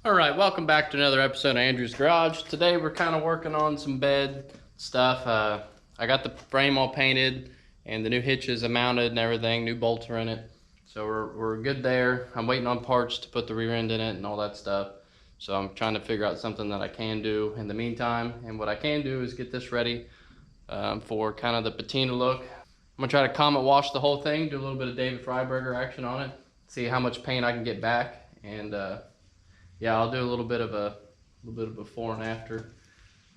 All right, welcome back to another episode of Andrew's Garage. Today we're kind of working on some bed stuff. I got the frame all painted and the new hitches are mounted and everything, new bolts are in it. So we're good there. I'm waiting on parts to put the rear end in it and all that stuff. So I'm trying to figure out something that I can do in the meantime. And what I can do is get this ready for kind of the patina look. I'm gonna try to comet wash the whole thing, do a little bit of David Freiberger action on it, see how much paint I can get back, and yeah, I'll do a little bit of a before and after.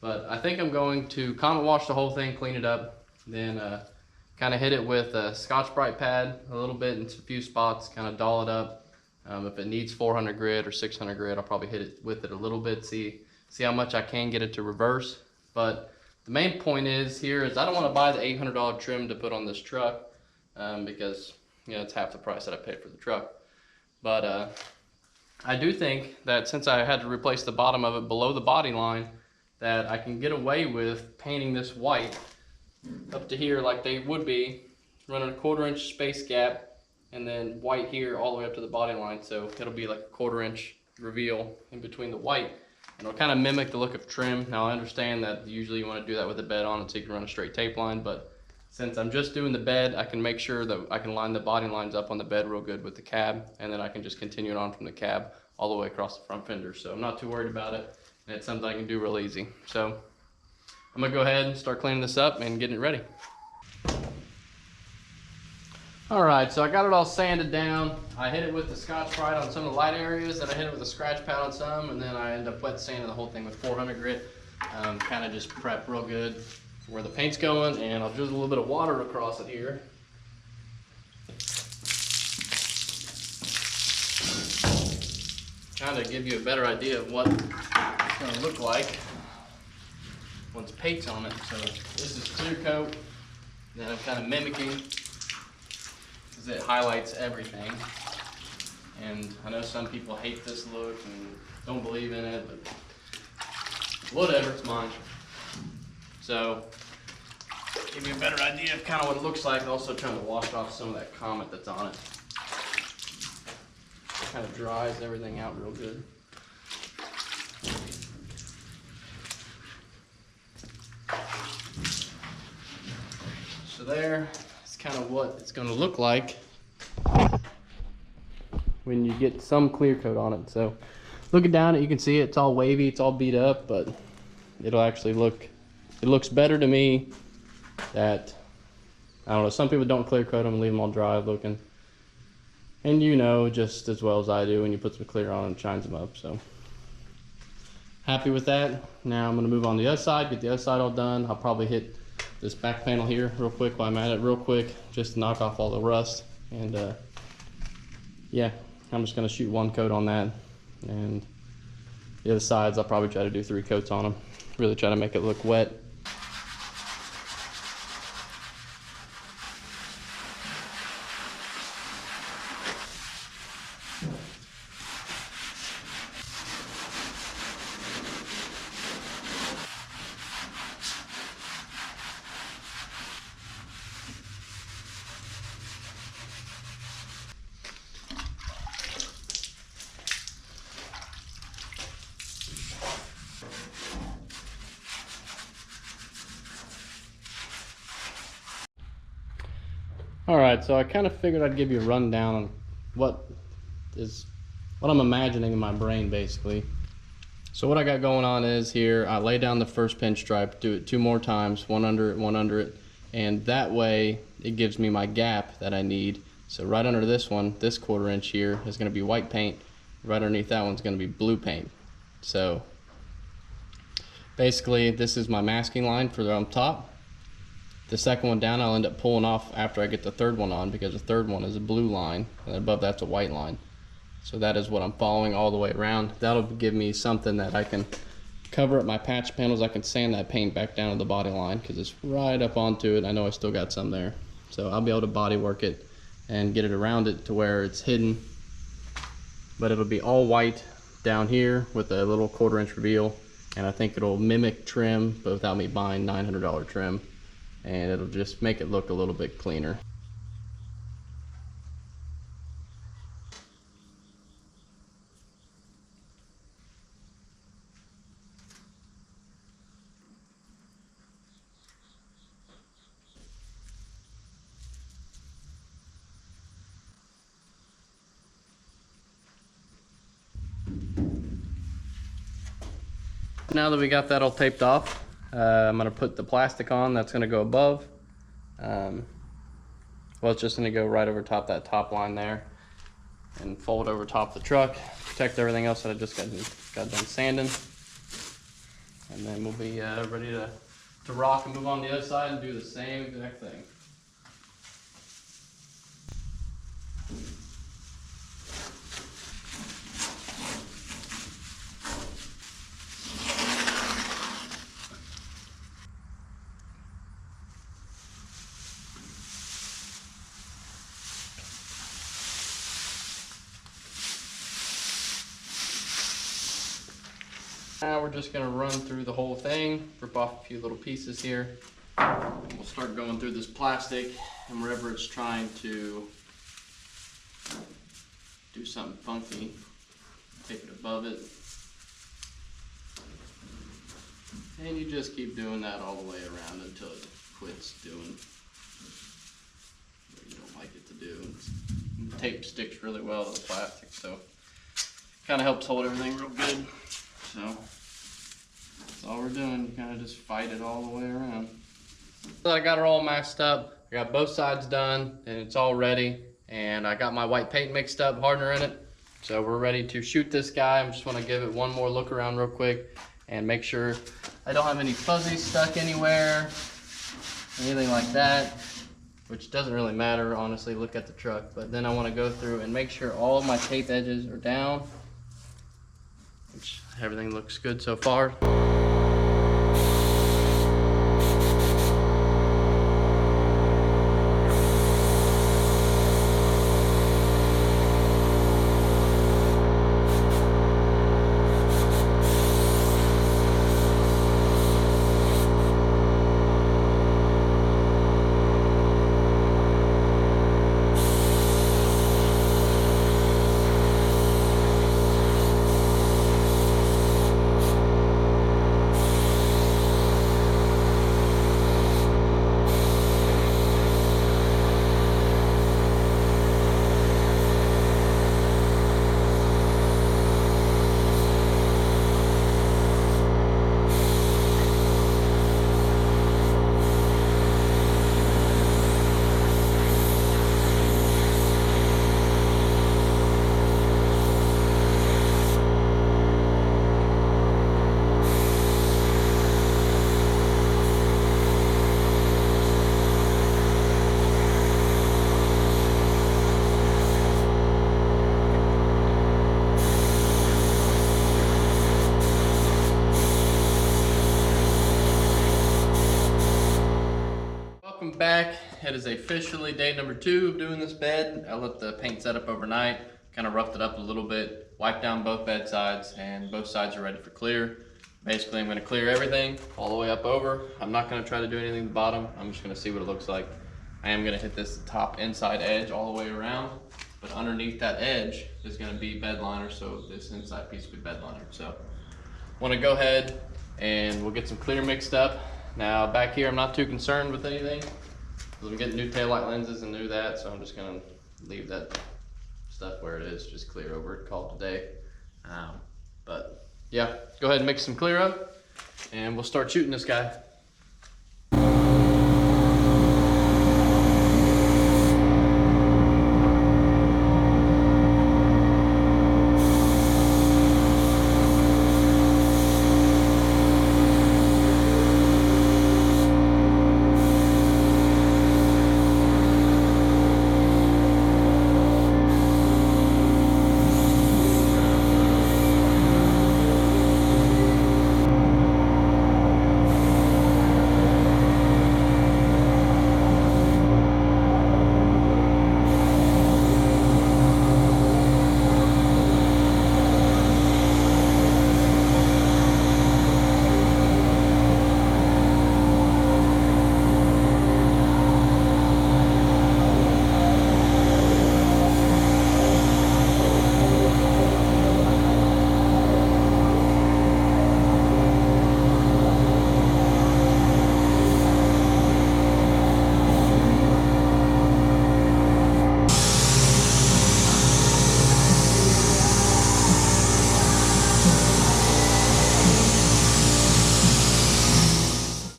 But I think I'm going to comet wash the whole thing, clean it up, then kind of hit it with a Scotch-Brite pad a little bit in a few spots, kind of doll it up. If it needs 400 grit or 600 grit, I'll probably hit it with it a little bit, see how much I can get it to reverse. But the main point is I don't want to buy the $800 trim to put on this truck because it's half the price that I paid for the truck. But I do think that since I had to replace the bottom of it below the body line, that I can get away with painting this white up to here like they would be, running a 1/4 inch space gap, and then white here all the way up to the body line. So it'll be like a 1/4 inch reveal in between the white, and it'll kind of mimic the look of trim. Now I understand that usually you want to do that with the bed on it so you can run a straight tape line, but since I'm just doing the bed, I can make sure that I can line the body lines up on the bed real good with the cab, and then I can just continue it on from the cab all the way across the front fender. So I'm not too worried about it, and it's something I can do real easy. So I'm gonna go ahead and start cleaning this up and getting it ready. All right, so I got it all sanded down. I hit it with the Scotch-Brite on some of the light areas, then I hit it with a scratch pad on some, and then I end up wet sanding the whole thing with 400 grit. Kind of just prep real good for where the paint's going, and I'll drizzle a little bit of water across it here. Kind of give you a better idea of what it's going to look like once paint's on it. So this is clear coat that I'm kind of mimicking because it highlights everything. And I know some people hate this look and don't believe in it, but whatever, it's mine. So give you a better idea of kind of what it looks like. Also trying to wash off some of that comet that's on it. Kind of dries everything out real good. So there, it's kind of what it's going to look like when you get some clear coat on it. So looking down it, you can see it's all wavy, it's all beat up, but it'll actually look, it looks better to me that, I don't know, some people don't clear coat them and leave them all dry looking. And you know just as well as I do when you put some clear on and shines them up. So happy with that. Now I'm going to move on to the other side, get the other side all done. I'll probably hit this back panel here real quick while I'm at it real quick, just to knock off all the rust. And yeah, I'm just going to shoot one coat on that, and the other sides I'll probably try to do 3 coats on them. Really try to make it look wet. Alright, so I kind of figured I'd give you a rundown on what I'm imagining in my brain basically. So what I got going on is here, I lay down the first pinstripe, do it 2 more times, one under it, and that way it gives me my gap that I need. So right under this one, this 1/4 inch here is going to be white paint, right underneath that one's going to be blue paint. So basically this is my masking line for the on top. The second one down I'll end up pulling off after I get the third one on, because the third one is a blue line and above that's a white line. So that is what I'm following all the way around. That'll give me something that I can cover up my patch panels. I can sand that paint back down to the body line because it's right up onto it. I know I still got some there. So I'll be able to body work it and get it around it to where it's hidden. But it'll be all white down here with a little 1/4 inch reveal. And I think it'll mimic trim, but without me buying $900 trim. And it'll just make it look a little bit cleaner. Now that we got that all taped off, I'm gonna put the plastic on that's gonna go above. Well, it's just gonna go right over top that top line there and fold over top the truck, protect everything else that I just got done sanding. And then we'll be ready to rock and move on the other side and do the same exact thing. Now we're just gonna run through the whole thing, rip off a few little pieces here. We'll start going through this plastic, and wherever it's trying to do something funky, tape it above it. And you just keep doing that all the way around until it quits doing what you don't like it to do. The tape sticks really well to the plastic, so kind of helps hold everything real good. So that's all we're doing. You kind of just fight it all the way around. So I got it all maxed up. I got both sides done and it's all ready. And I got my white paint mixed up, hardener in it. So we're ready to shoot this guy. I just want to give it one more look around real quick and make sure I don't have any fuzzies stuck anywhere, anything like that, which doesn't really matter, honestly. Look at the truck. But then I want to go through and make sure all of my tape edges are down, which everything looks good so far. Back. It is officially day number 2 of doing this bed. I let the paint set up overnight, kind of roughed it up a little bit, wiped down both bed sides, and both sides are ready for clear. Basically, I'm going to clear everything all the way up over. I'm not going to try to do anything at the bottom. I'm just going to see what it looks like. I am going to hit this top inside edge all the way around, but underneath that edge is going to be bed liner, so this inside piece will be bed liner. So I want to go ahead and we'll get some clear mixed up. Now back here, I'm not too concerned with anything. I'm getting new taillight lenses and new that, so I'm just gonna leave that stuff where it is, just clear over it, call it a day. But yeah, go ahead and mix some clear up and we'll start shooting this guy.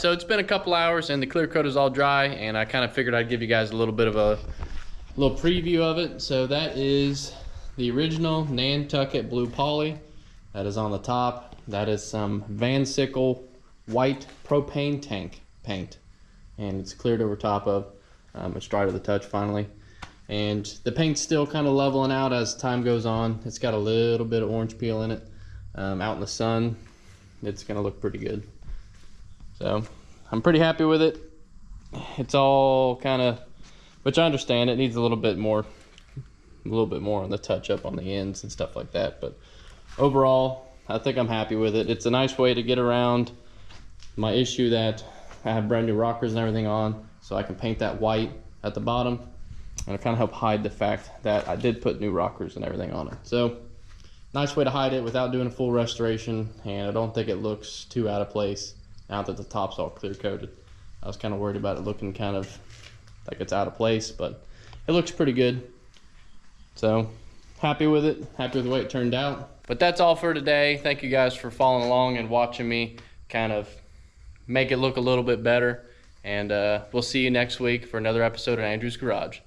so it's been a couple hours and the clear coat is all dry, and I kind of figured I'd give you guys a little bit of a little preview of it. So that is the original Nantucket blue poly. That is on the top. That is some Van Sickle white propane tank paint, and it's cleared over top of. It's dry to the touch finally, and the paint's still kind of leveling out as time goes on. It's got a little bit of orange peel in it. Out in the sun, it's gonna look pretty good. So I'm pretty happy with it. It's all kind of, which I understand it needs a little bit more on the touch up on the ends and stuff like that, but overall I think I'm happy with it. It's a nice way to get around my issue that I have brand new rockers and everything on, so I can paint that white at the bottom, and it kind of help hide the fact that I did put new rockers and everything on it. So nice way to hide it without doing a full restoration, and I don't think it looks too out of place now that the top's all clear coated. I was kind of worried about it looking kind of like it's out of place, but it looks pretty good. So happy with it, happy with the way it turned out. But that's all for today. Thank you guys for following along and watching me kind of make it look a little bit better. And we'll see you next week for another episode of Andrew's Garage.